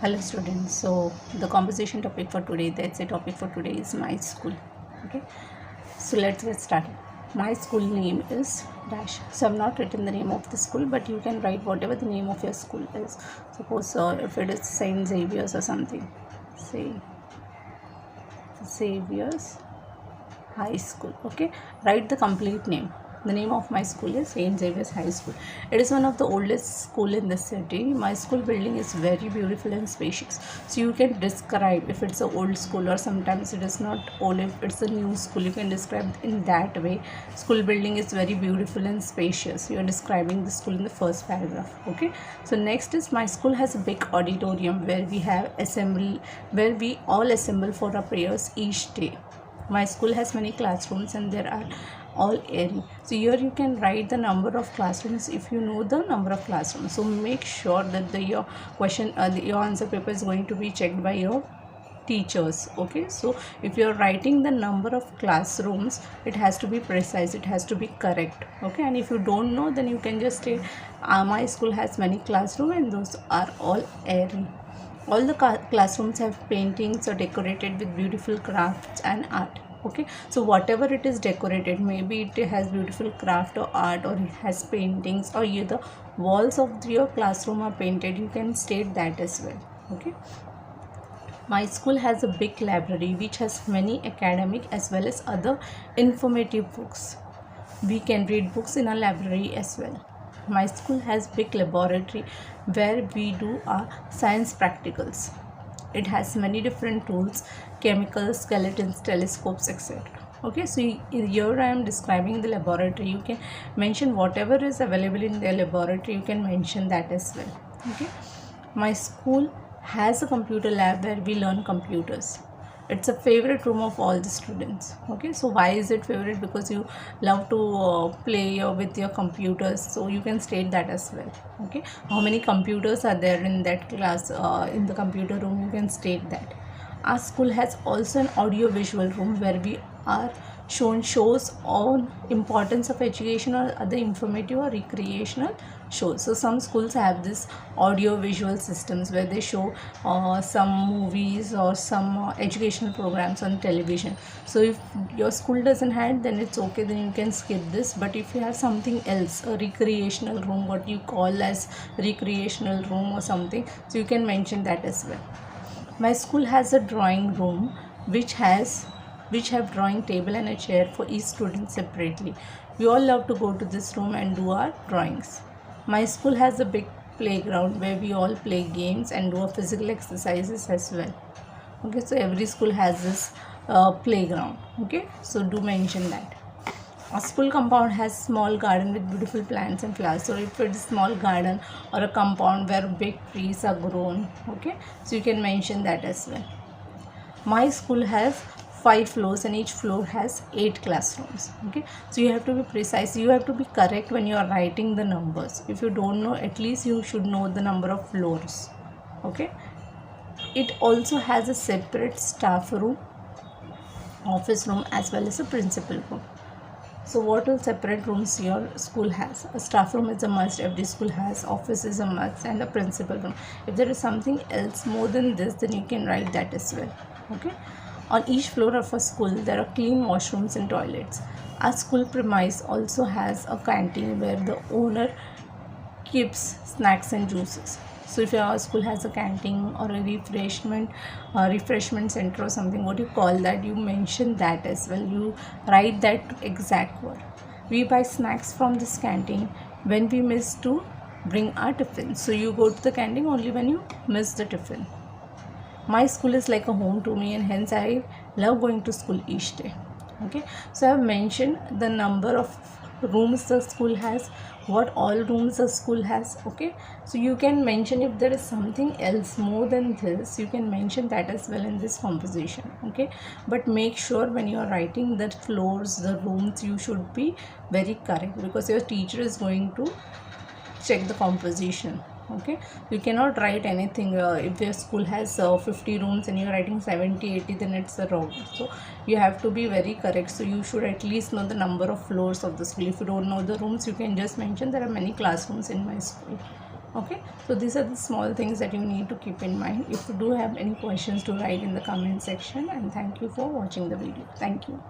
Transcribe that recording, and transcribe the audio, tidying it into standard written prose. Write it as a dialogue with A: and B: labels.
A: Hello students, so the conversation topic for today, that's the topic for today is my school. Okay, so let's get started. My school name is dash. So I've not written the name of the school, but you can write whatever the name of your school is. Suppose if it is Saint Xavier's or something, say Xavier's High School. Okay, write the complete name. The name of my school is St. Xavier's High School. It is one of the oldest school in the city. My school building is very beautiful and spacious. So you can describe if it's an old school or sometimes it is not old, if it's a new school, you can describe in that way. School building is very beautiful and spacious. You are describing the school in the first paragraph. Okay. So next is my school has a big auditorium where we all assemble for our prayers each day. My school has many classrooms and there are all airy. So here you can write the number of classrooms if you know the number of classrooms. So make sure that your your answer paper is going to be checked by your teachers. Okay, so if you're writing the number of classrooms, it has to be precise, it has to be correct. Okay, and if you don't know, then you can just say my school has many classrooms and those are all airy. All the classrooms have paintings or decorated with beautiful crafts and art. Okay, so whatever it is decorated, maybe it has beautiful craft or art or it has paintings or the walls of your classroom are painted, you can state that as well. Okay, my school has a big library which has many academic as well as other informative books. We can read books in a library as well. My school has big laboratory where we do our science practicals. It has many different tools, chemicals, skeletons, telescopes, etc. Okay, so here I am describing the laboratory. You can mention whatever is available in the laboratory, you can mention that as well. Okay, my school has a computer lab where we learn computers. It's a favorite room of all the students. Okay, so why is it favorite? Because you love to play with your computers, so you can state that as well. Okay, how many computers are there in that class, in the computer room, you can state that. Our school has also an audio visual room where we are shown shows on importance of education or other informative or recreational shows. So some schools have this audio visual systems where they show some movies or some educational programs on television. So if your school doesn't have, then it's okay, then you can skip this. But if you have something else, a recreational room, what you call as recreational room or something, so you can mention that as well. My school has a drawing room which have drawing table and a chair for each student separately. We all love to go to this room and do our drawings. My school has a big playground where we all play games and do our physical exercises as well. Okay, so every school has this playground. Okay, so do mention that. A school compound has small garden with beautiful plants and flowers. So if it's small garden or a compound where big trees are grown, okay, so you can mention that as well. My school has 5 floors and each floor has 8 classrooms. Okay, so you have to be precise, you have to be correct when you are writing the numbers. If you don't know, at least you should know the number of floors. Okay, it also has a separate staff room, office room as well as a principal room. So what all separate rooms your school has? A staff room is a must, every school has. Office is a must, and a principal room. If there is something else more than this, then you can write that as well. Okay, on each floor of a school there are clean washrooms and toilets. Our school premise also has a canteen where the owner keeps snacks and juices. So if your school has a canteen or a refreshment center or something, what you call that, you mention that as well. You write that exact word. We buy snacks from this canteen when we miss to bring our tiffin. So you go to the canteen only when you miss the tiffin. My school is like a home to me and hence I love going to school each day. Okay, so I have mentioned the number of rooms the school has, what all rooms the school has. Okay, so you can mention if there is something else more than this, you can mention that as well in this composition. Okay, but make sure when you are writing the floors, the rooms, you should be very correct because your teacher is going to check the composition. Okay, you cannot write anything if your school has 50 rooms and you're writing 70-80, then it's wrong. So you have to be very correct. So you should at least know the number of floors of the school. If you don't know the rooms, you can just mention there are many classrooms in my school. Okay, so these are the small things that you need to keep in mind. If you do have any questions, to write in the comment section, and thank you for watching the video. Thank you.